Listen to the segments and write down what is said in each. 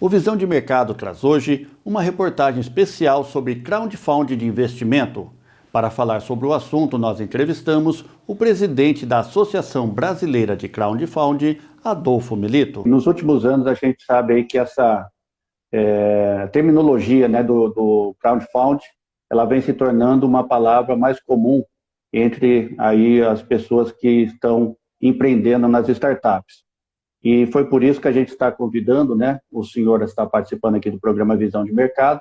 O Visão de Mercado traz hoje uma reportagem especial sobre crowdfunding de investimento. Para falar sobre o assunto, nós entrevistamos o presidente da Associação Brasileira de Crowdfunding, Adolfo Milito. Nos últimos anos, a gente sabe aí que essa terminologia, né, do crowdfunding, ela vem se tornando uma palavra mais comum entre aí as pessoas que estão empreendendo nas startups. E foi por isso que a gente está convidando, né, o senhor está participando aqui do programa Visão de Mercado,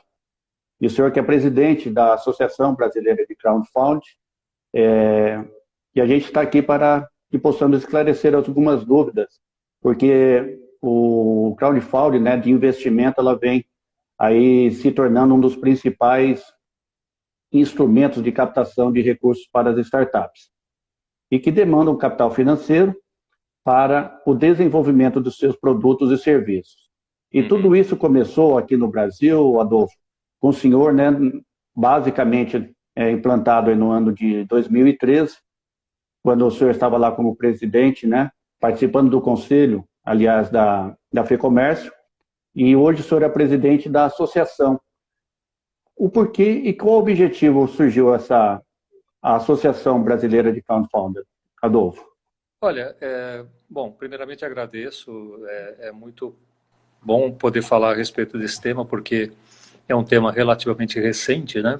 e o senhor que é presidente da Associação Brasileira de Crowdfunding, e a gente está aqui para que possamos esclarecer algumas dúvidas, porque o crowdfunding, né, de investimento, ela vem aí se tornando um dos principais instrumentos de captação de recursos para as startups, e que demandam capital financeiro para o desenvolvimento dos seus produtos e serviços. E tudo isso começou aqui no Brasil, Adolfo, com o senhor, né, basicamente implantado no ano de 2013, quando o senhor estava lá como presidente, né, participando do conselho, aliás, da FEComércio, e hoje o senhor é presidente da associação. O porquê e qual o objetivo surgiu a Associação Brasileira de Crowdfunding, Adolfo? Olha, bom, primeiramente agradeço, é muito bom poder falar a respeito desse tema, porque é um tema relativamente recente, né?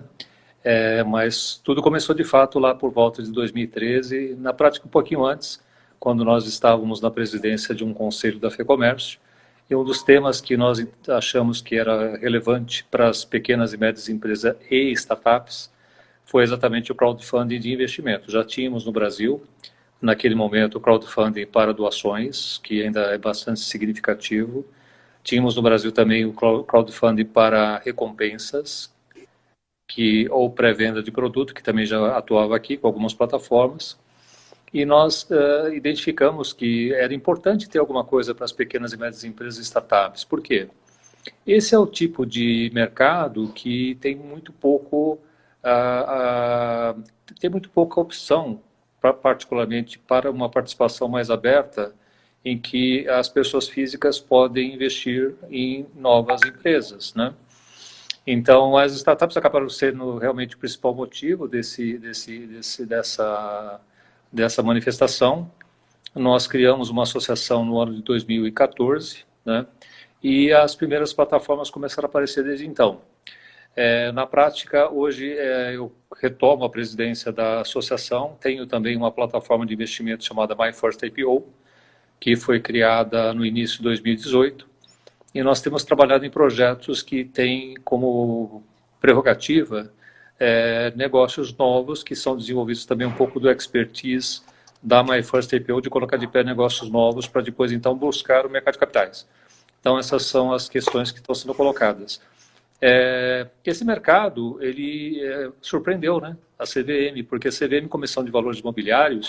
Mas tudo começou de fato lá por volta de 2013, na prática um pouquinho antes, quando nós estávamos na presidência de um conselho da FEComércio, e um dos temas que nós achamos que era relevante para as pequenas e médias empresas e startups foi exatamente o crowdfunding de investimento. Já tínhamos no Brasil, naquele momento, o crowdfunding para doações, que ainda é bastante significativo. Tínhamos no Brasil também o crowdfunding para recompensas, ou pré-venda de produto, que também já atuava aqui com algumas plataformas. E nós identificamos que era importante ter alguma coisa para as pequenas e médias empresas e startups. Por quê? Esse é o tipo de mercado que tem muito pouco, tem muito pouca opção, particularmente para uma participação mais aberta, em que as pessoas físicas podem investir em novas empresas, né? Então, as startups acabaram sendo realmente o principal motivo dessa manifestação. Nós criamos uma associação no ano de 2014, né? E as primeiras plataformas começaram a aparecer desde então. Na prática, hoje eu retomo a presidência da associação, tenho também uma plataforma de investimento chamada My First IPO, que foi criada no início de 2018, e nós temos trabalhado em projetos que têm como prerrogativa negócios novos, que são desenvolvidos também um pouco do expertise da My First IPO, de colocar de pé negócios novos para depois então buscar o mercado de capitais. Então essas são as questões que estão sendo colocadas. Esse mercado, ele surpreendeu, né, a CVM, porque a CVM, Comissão de Valores Imobiliários,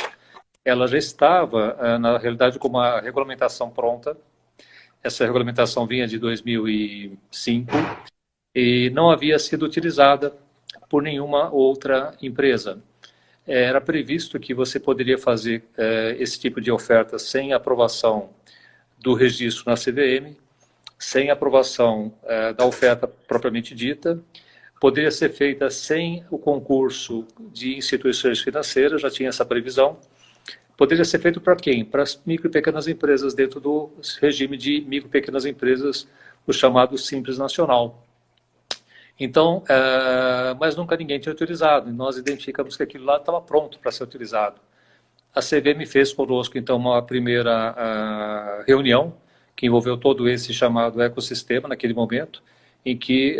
ela já estava, na realidade, com uma regulamentação pronta. Essa regulamentação vinha de 2005 e não havia sido utilizada por nenhuma outra empresa. Era previsto que você poderia fazer esse tipo de oferta sem aprovação do registro na CVM, sem aprovação da oferta propriamente dita, poderia ser feita sem o concurso de instituições financeiras, já tinha essa previsão. Poderia ser feito para quem? Para as micro e pequenas empresas, dentro do regime de micro e pequenas empresas, o chamado Simples Nacional. Então, mas nunca ninguém tinha utilizado, e nós identificamos que aquilo lá estava pronto para ser utilizado. A CVM fez conosco, então, uma primeira reunião, que envolveu todo esse chamado ecossistema naquele momento, em que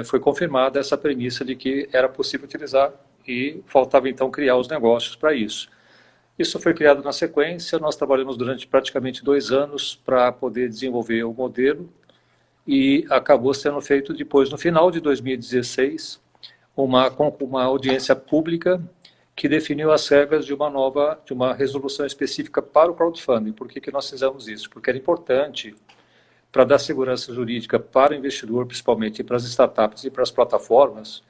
foi confirmada essa premissa de que era possível utilizar e faltava então criar os negócios para isso. Isso foi criado na sequência, nós trabalhamos durante praticamente 2 anos para poder desenvolver o modelo e acabou sendo feito depois, no final de 2016, uma audiência pública que definiu as regras de uma resolução específica para o crowdfunding. Por que nós fizemos isso? Porque era importante para dar segurança jurídica para o investidor, principalmente para as startups e para as plataformas,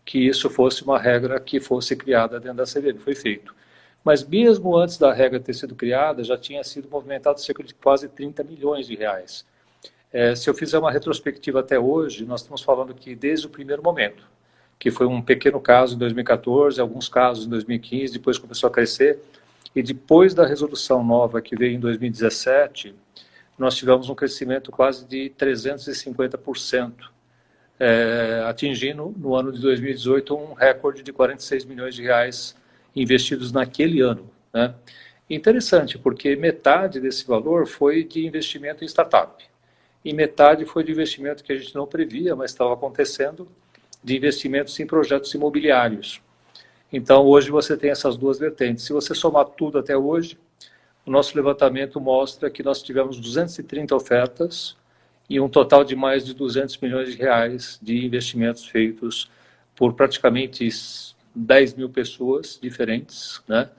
que isso fosse uma regra que fosse criada dentro da CVM. Foi feito. Mas mesmo antes da regra ter sido criada, já tinha sido movimentado cerca de quase 30 milhões de reais. Se eu fizer uma retrospectiva até hoje, nós estamos falando que desde o primeiro momento, que foi um pequeno caso em 2014, alguns casos em 2015, depois começou a crescer, e depois da resolução nova que veio em 2017, nós tivemos um crescimento quase de 350%, atingindo no ano de 2018 um recorde de 46 milhões de reais investidos naquele ano, né? Interessante, porque metade desse valor foi de investimento em startup, e metade foi de investimento que a gente não previa, mas estava acontecendo, de investimentos em projetos imobiliários. Então, hoje você tem essas duas vertentes. Se você somar tudo até hoje, o nosso levantamento mostra que nós tivemos 230 ofertas e um total de mais de 200 milhões de reais de investimentos feitos por praticamente 10 mil pessoas diferentes, né?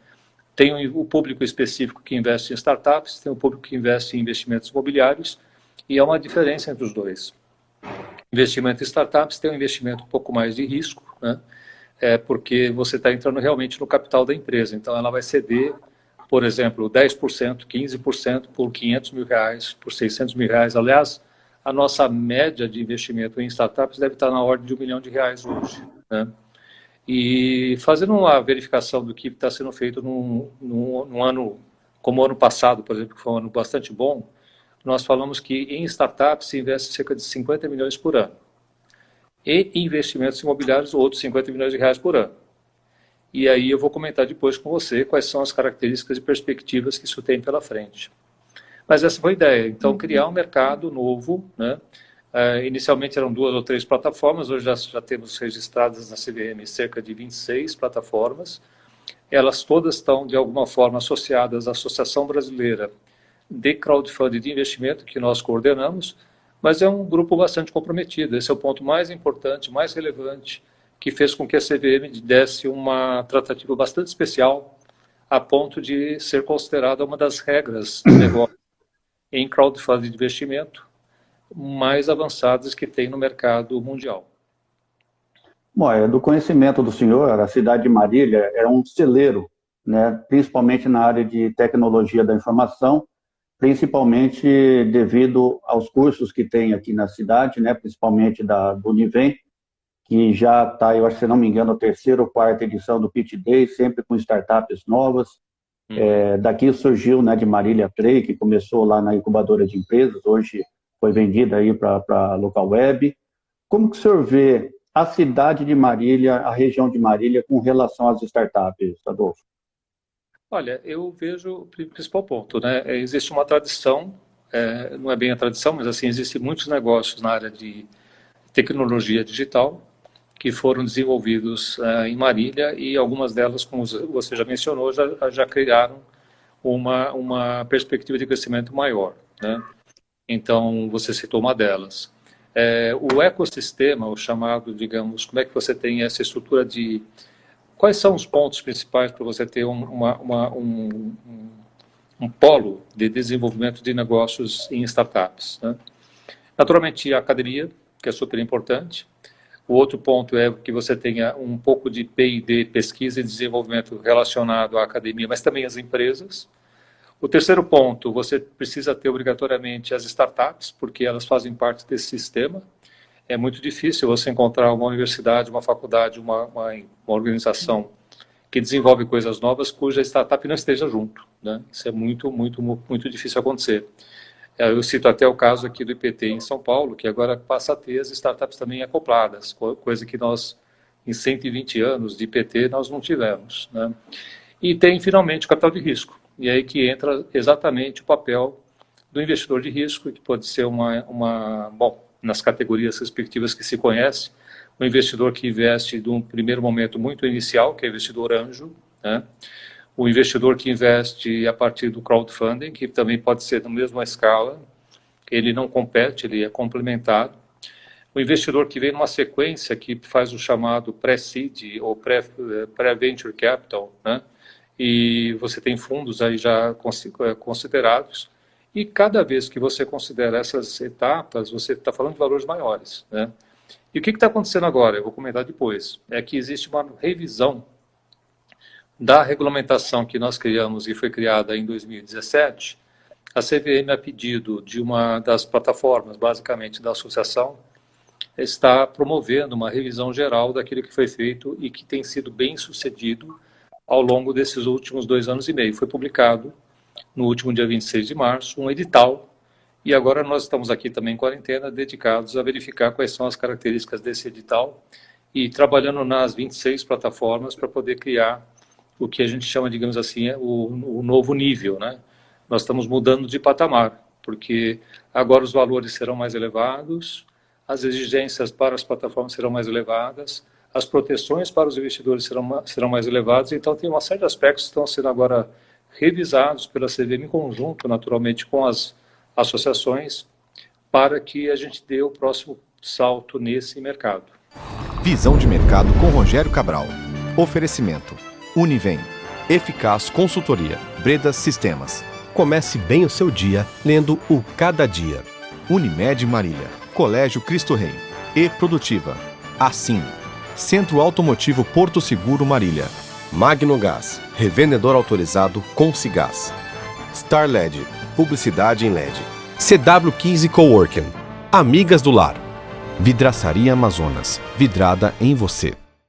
Tem o público específico que investe em startups, tem o público que investe em investimentos imobiliários, e há uma diferença entre os dois. Investimento em startups tem um investimento um pouco mais de risco, né? Porque você está entrando realmente no capital da empresa. Então, ela vai ceder, por exemplo, 10%, 15% por 500 mil reais, por 600 mil reais. Aliás, a nossa média de investimento em startups deve estar na ordem de R$1 milhão hoje, né? E fazendo uma verificação do que está sendo feito num ano, como o ano passado, por exemplo, que foi um ano bastante bom, nós falamos que em startups se investe cerca de 50 milhões por ano. E em investimentos imobiliários, outros 50 milhões de reais por ano. E aí eu vou comentar depois com você quais são as características e perspectivas que isso tem pela frente. Mas essa foi a ideia. Então, criar um mercado novo, né? Inicialmente eram 2 ou 3 plataformas, hoje já temos registradas na CVM cerca de 26 plataformas. Elas todas estão, de alguma forma, associadas à Associação Brasileira de Crowdfunding de Investimento, que nós coordenamos, mas é um grupo bastante comprometido. Esse é o ponto mais importante, mais relevante, que fez com que a CVM desse uma tratativa bastante especial, a ponto de ser considerada uma das regras de negócio em crowdfunding de investimento mais avançadas que tem no mercado mundial. Bom, do conhecimento do senhor, a cidade de Marília é um celeiro, né, principalmente na área de tecnologia da informação, principalmente devido aos cursos que tem aqui na cidade, né, principalmente do Univem, que já está, eu acho, se não me engano, a 3ª ou 4ª edição do Pitch Day, sempre com startups novas. Daqui surgiu, né, de Marília Trey, que começou lá na incubadora de empresas, hoje foi vendida aí para a local web. Como que o senhor vê a cidade de Marília, a região de Marília, com relação às startups, Adolfo? Olha, eu vejo o principal ponto, né? Existe uma tradição, não é bem a tradição, mas assim, existem muitos negócios na área de tecnologia digital que foram desenvolvidos em Marília, e algumas delas, como você já mencionou, já criaram uma perspectiva de crescimento maior, né? Então, você citou uma delas. O ecossistema, o chamado, digamos, como é que você tem essa estrutura de... Quais são os pontos principais para você ter um polo de desenvolvimento de negócios em startups, né? Naturalmente, a academia, que é super importante. O outro ponto é que você tenha um pouco de P&D, pesquisa e desenvolvimento relacionado à academia, mas também às empresas. O terceiro ponto, você precisa ter obrigatoriamente as startups, porque elas fazem parte desse sistema. É muito difícil você encontrar uma universidade, uma faculdade, uma organização que desenvolve coisas novas cuja startup não esteja junto, né? Isso é muito, muito, muito difícil acontecer. Eu cito até o caso aqui do IPT em São Paulo, que agora passa a ter as startups também acopladas, coisa que nós, em 120 anos de IPT, nós não tivemos, né? E tem, finalmente, o capital de risco. E aí que entra exatamente o papel do investidor de risco, que pode ser bom, nas categorias respectivas que se conhece, um investidor que investe de um primeiro momento muito inicial, que é o investidor anjo, né? O investidor que investe a partir do crowdfunding, que também pode ser da mesma escala, ele não compete, ele é complementado. O investidor que vem numa sequência que faz o chamado pré-seed ou pré-venture capital, né? E você tem fundos aí já considerados, e cada vez que você considera essas etapas, você está falando de valores maiores, né? E o que está acontecendo agora? Eu vou comentar depois. É que existe uma revisão da regulamentação que nós criamos e foi criada em 2017, a CVM, a pedido de uma das plataformas, basicamente da associação, está promovendo uma revisão geral daquilo que foi feito e que tem sido bem sucedido ao longo desses últimos 2 anos e meio. Foi publicado no último dia 26 de março um edital, e agora nós estamos aqui também em quarentena, dedicados a verificar quais são as características desse edital e trabalhando nas 26 plataformas para poder criar o que a gente chama, digamos assim, o novo nível, né? Nós estamos mudando de patamar, porque agora os valores serão mais elevados, as exigências para as plataformas serão mais elevadas, as proteções para os investidores serão mais elevadas, então tem uma série de aspectos que estão sendo agora revisados pela CVM em conjunto, naturalmente, com as associações, para que a gente dê o próximo salto nesse mercado. Visão de mercado com Rogério Cabral. Oferecimento: Univem, Eficaz Consultoria, Bredas Sistemas. Comece bem o seu dia lendo o Cada Dia. Unimed Marília, Colégio Cristo Rei, E-Produtiva, Assim, Centro Automotivo Porto Seguro Marília, Magnogás, revendedor autorizado com Cigás, Star LED, publicidade em LED, CW15 Coworking, Amigas do Lar, Vidraçaria Amazonas, vidrada em você.